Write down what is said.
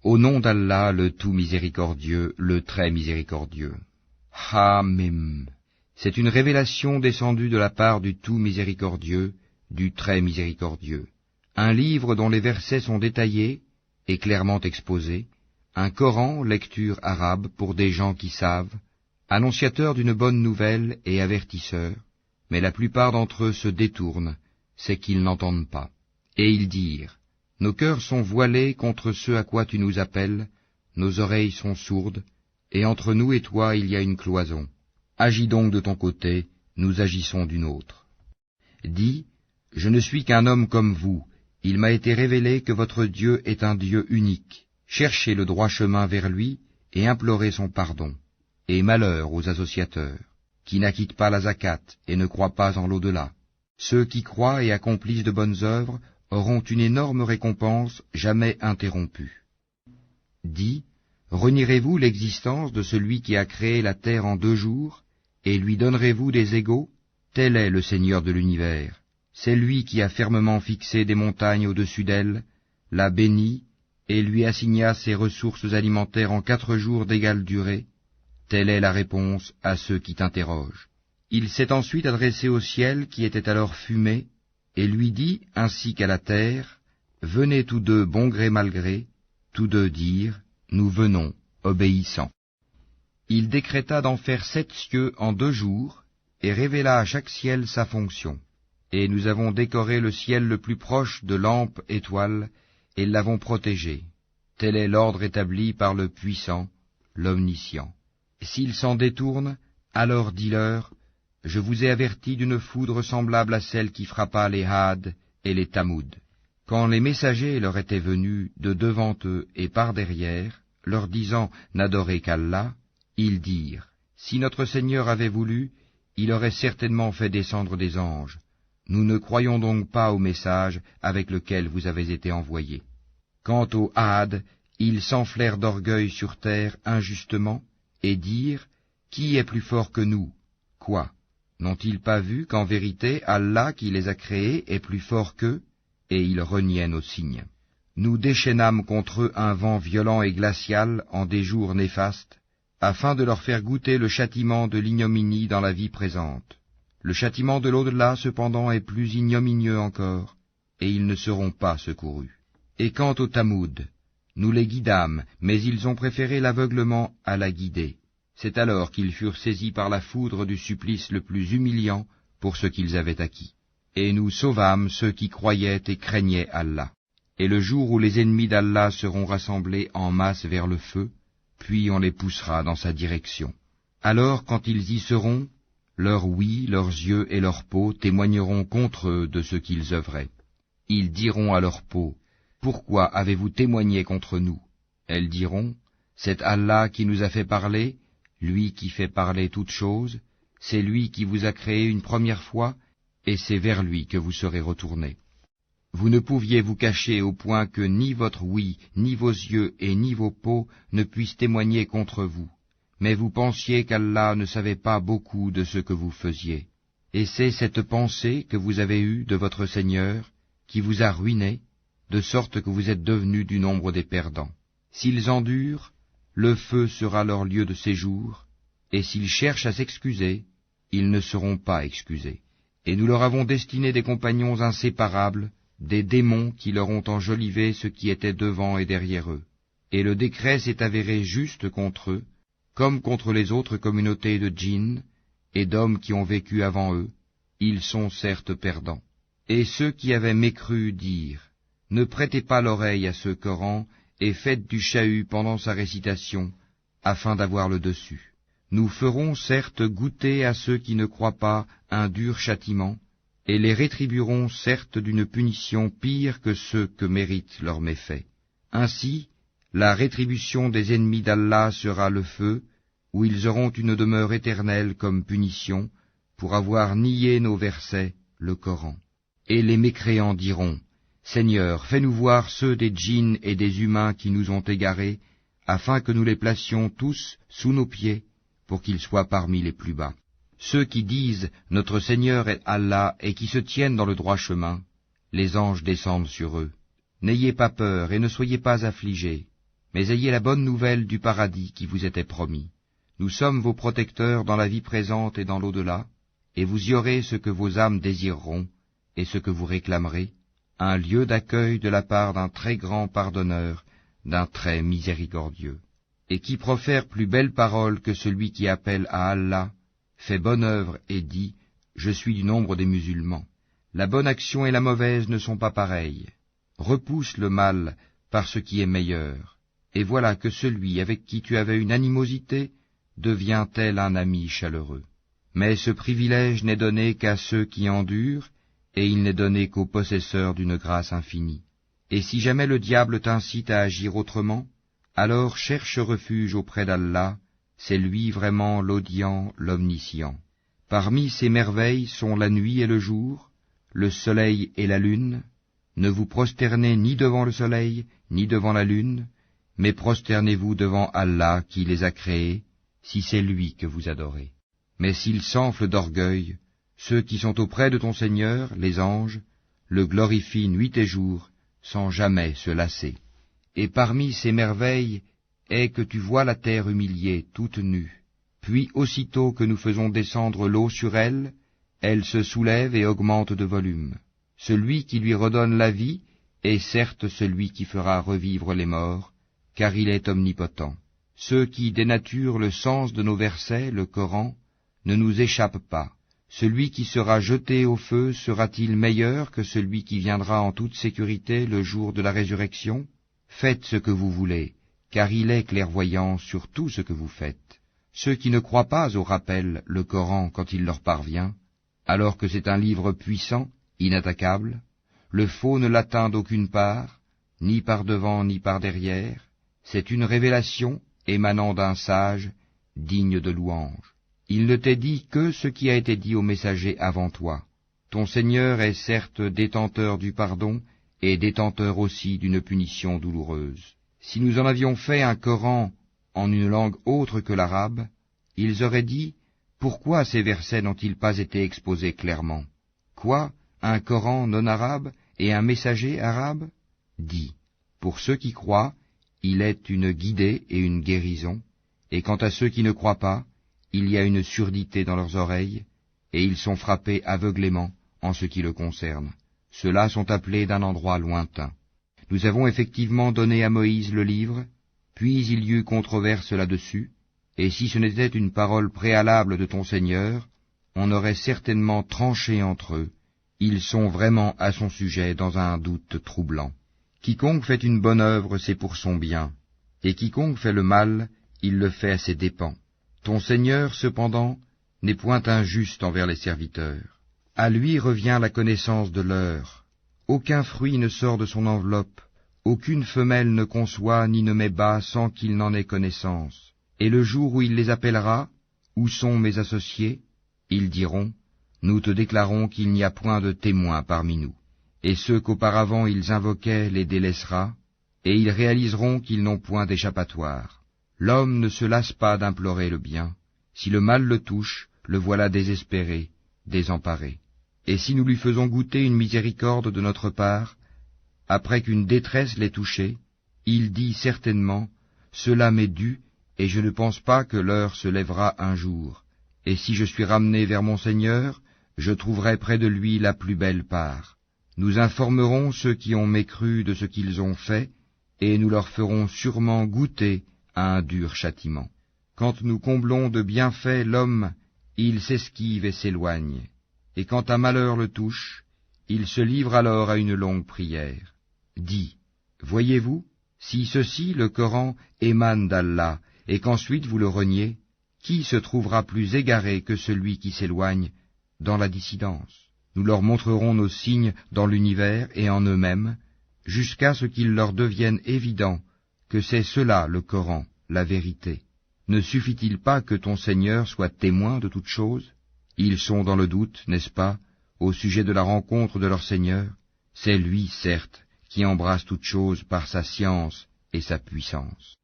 Au nom d'Allah, le tout miséricordieux, le très miséricordieux. Hamim. C'est une révélation descendue de la part du tout miséricordieux, du très miséricordieux. Un livre dont les versets sont détaillés et clairement exposés, un Coran, lecture arabe pour des gens qui savent, annonciateur d'une bonne nouvelle et avertisseur, mais la plupart d'entre eux se détournent, c'est qu'ils n'entendent pas. Et ils dirent, nos cœurs sont voilés contre ce à quoi tu nous appelles, nos oreilles sont sourdes, et entre nous et toi il y a une cloison. Agis donc de ton côté, nous agissons d'une autre. Dis, je ne suis qu'un homme comme vous, il m'a été révélé que votre Dieu est un Dieu unique. Cherchez le droit chemin vers lui et implorez son pardon. Et malheur aux associateurs, qui n'acquittent pas la zakat et ne croient pas en l'au-delà. Ceux qui croient et accomplissent de bonnes œuvres auront une énorme récompense jamais interrompue. Dis, renierez-vous l'existence de celui qui a créé la terre en 2 jours, et lui donnerez-vous des égaux? Tel est le Seigneur de l'univers. C'est lui qui a fermement fixé des montagnes au-dessus d'elle, la bénit, et lui assigna ses ressources alimentaires en 4 jours d'égale durée. Telle est la réponse à ceux qui t'interrogent. Il s'est ensuite adressé au ciel qui était alors fumé, et lui dit, ainsi qu'à la terre, venez tous deux bon gré mal gré, tous deux dirent, nous venons, obéissants. Il décréta d'en faire 7 cieux en 2 jours, et révéla à chaque ciel sa fonction. Et nous avons décoré le ciel le plus proche de lampes étoiles, et l'avons protégé. Tel est l'ordre établi par le puissant, l'omniscient. S'ils s'en détournent, alors dis-leur, je vous ai averti d'une foudre semblable à celle qui frappa les Had et les Tamoud. Quand les messagers leur étaient venus de devant eux et par derrière, leur disant n'adorez qu'Allah, ils dirent, si notre Seigneur avait voulu, il aurait certainement fait descendre des anges. Nous ne croyons donc pas au message avec lequel vous avez été envoyés. Quant aux Had, ils s'enflèrent d'orgueil sur terre injustement, et dirent, qui est plus fort que nous? Quoi? N'ont-ils pas vu qu'en vérité Allah qui les a créés est plus fort qu'eux? Et ils reniaient nos signes. Nous déchaînâmes contre eux un vent violent et glacial en des jours néfastes, afin de leur faire goûter le châtiment de l'ignominie dans la vie présente. Le châtiment de l'au-delà, cependant, est plus ignominieux encore, et ils ne seront pas secourus. Et quant aux Tamoud, nous les guidâmes, mais ils ont préféré l'aveuglement à la guider. C'est alors qu'ils furent saisis par la foudre du supplice le plus humiliant pour ce qu'ils avaient acquis. Et nous sauvâmes ceux qui croyaient et craignaient Allah. Et le jour où les ennemis d'Allah seront rassemblés en masse vers le feu, puis on les poussera dans sa direction. Alors, quand ils y seront, leur ouïe, leurs yeux et leur peau témoigneront contre eux de ce qu'ils œuvraient. Ils diront à leur peau, pourquoi avez-vous témoigné contre nous? Elles diront, c'est Allah qui nous a fait parler, lui qui fait parler toutes choses, c'est lui qui vous a créé une première fois, et c'est vers lui que vous serez retournés. Vous ne pouviez vous cacher au point que ni votre ouïe, ni vos yeux et ni vos peaux ne puissent témoigner contre vous. Mais vous pensiez qu'Allah ne savait pas beaucoup de ce que vous faisiez. Et c'est cette pensée que vous avez eue de votre Seigneur qui vous a ruiné, de sorte que vous êtes devenus du nombre des perdants. S'ils endurent, le feu sera leur lieu de séjour, et s'ils cherchent à s'excuser, ils ne seront pas excusés. Et nous leur avons destiné des compagnons inséparables, des démons qui leur ont enjolivé ce qui était devant et derrière eux. Et le décret s'est avéré juste contre eux, comme contre les autres communautés de djinns et d'hommes qui ont vécu avant eux, ils sont certes perdants. Et ceux qui avaient mécru dirent, ne prêtez pas l'oreille à ce Coran et faites du chahut pendant sa récitation, afin d'avoir le dessus. Nous ferons certes goûter à ceux qui ne croient pas un dur châtiment, et les rétribuerons certes d'une punition pire que ceux que méritent leurs méfaits. Ainsi, la rétribution des ennemis d'Allah sera le feu, où ils auront une demeure éternelle comme punition, pour avoir nié nos versets, le Coran. Et les mécréants diront, Seigneur, fais-nous voir ceux des djinns et des humains qui nous ont égarés, afin que nous les placions tous sous nos pieds, pour qu'ils soient parmi les plus bas. Ceux qui disent « Notre Seigneur est Allah » et qui se tiennent dans le droit chemin, les anges descendent sur eux. N'ayez pas peur et ne soyez pas affligés, mais ayez la bonne nouvelle du paradis qui vous était promis. Nous sommes vos protecteurs dans la vie présente et dans l'au-delà, et vous y aurez ce que vos âmes désireront, et ce que vous réclamerez, un lieu d'accueil de la part d'un très grand pardonneur, d'un très miséricordieux. Et qui profère plus belle parole que celui qui appelle à Allah, fait bonne œuvre et dit, je suis du nombre des musulmans. La bonne action et la mauvaise ne sont pas pareilles. Repousse le mal par ce qui est meilleur, et voilà que celui avec qui tu avais une animosité devient tel un ami chaleureux. Mais ce privilège n'est donné qu'à ceux qui endurent, et il n'est donné qu'aux possesseurs d'une grâce infinie. Et si jamais le diable t'incite à agir autrement, alors cherche refuge auprès d'Allah, c'est lui vraiment l'audient, l'omniscient. Parmi ces merveilles sont la nuit et le jour, le soleil et la lune. Ne vous prosternez ni devant le soleil, ni devant la lune, mais prosternez-vous devant Allah qui les a créés, si c'est lui que vous adorez. Mais s'ils s'enflent d'orgueil, ceux qui sont auprès de ton Seigneur, les anges, le glorifient nuit et jour, sans jamais se lasser. Et parmi ces merveilles est que tu vois la terre humiliée, toute nue. Puis aussitôt que nous faisons descendre l'eau sur elle, elle se soulève et augmente de volume. Celui qui lui redonne la vie est certes celui qui fera revivre les morts, car il est omnipotent. Ceux qui dénaturent le sens de nos versets, le Coran, ne nous échappent pas. Celui qui sera jeté au feu sera-t-il meilleur que celui qui viendra en toute sécurité le jour de la résurrection? Faites ce que vous voulez, car il est clairvoyant sur tout ce que vous faites. Ceux qui ne croient pas au rappel, le Coran, quand il leur parvient, alors que c'est un livre puissant, inattaquable, le faux ne l'atteint d'aucune part, ni par devant ni par derrière, c'est une révélation émanant d'un sage, digne de louange. Il ne t'est dit que ce qui a été dit aux messagers avant toi. Ton Seigneur est certes détenteur du pardon, et détenteur aussi d'une punition douloureuse. Si nous en avions fait un Coran en une langue autre que l'arabe, ils auraient dit, pourquoi ces versets n'ont-ils pas été exposés clairement? Quoi, un Coran non arabe et un messager arabe? Dis, pour ceux qui croient, il est une guidée et une guérison, et quant à ceux qui ne croient pas, il y a une surdité dans leurs oreilles, et ils sont frappés aveuglément en ce qui le concerne. Ceux-là sont appelés d'un endroit lointain. Nous avons effectivement donné à Moïse le livre, puis il y eut controverse là-dessus, et si ce n'était une parole préalable de ton Seigneur, on aurait certainement tranché entre eux. Ils sont vraiment à son sujet dans un doute troublant. Quiconque fait une bonne œuvre, c'est pour son bien, et quiconque fait le mal, il le fait à ses dépens. Ton Seigneur, cependant, n'est point injuste envers les serviteurs. À lui revient la connaissance de l'heure. Aucun fruit ne sort de son enveloppe, aucune femelle ne conçoit ni ne met bas sans qu'il n'en ait connaissance. Et le jour où il les appellera, où sont mes associés? Ils diront, nous te déclarons qu'il n'y a point de témoins parmi nous. Et ceux qu'auparavant ils invoquaient les délaissera, et ils réaliseront qu'ils n'ont point d'échappatoire. L'homme ne se lasse pas d'implorer le bien. Si le mal le touche, le voilà désespéré, désemparé. Et si nous lui faisons goûter une miséricorde de notre part, après qu'une détresse l'ait touché, il dit certainement, cela m'est dû, et je ne pense pas que l'heure se lèvera un jour. Et si je suis ramené vers mon Seigneur, je trouverai près de lui la plus belle part. Nous informerons ceux qui ont mécru de ce qu'ils ont fait, et nous leur ferons sûrement goûter à un dur châtiment. Quand nous comblons de bienfaits l'homme, il s'esquive et s'éloigne, et quand un malheur le touche, il se livre alors à une longue prière. Dis, voyez-vous, si ceci, le Coran, émane d'Allah, et qu'ensuite vous le reniez, qui se trouvera plus égaré que celui qui s'éloigne dans la dissidence? Nous leur montrerons nos signes dans l'univers et en eux-mêmes, jusqu'à ce qu'il leur devienne évident que c'est cela le Coran, la vérité. Ne suffit-il pas que ton Seigneur soit témoin de toutes choses? Ils sont dans le doute, n'est-ce pas, au sujet de la rencontre de leur Seigneur? C'est lui, certes, qui embrasse toutes choses par sa science et sa puissance.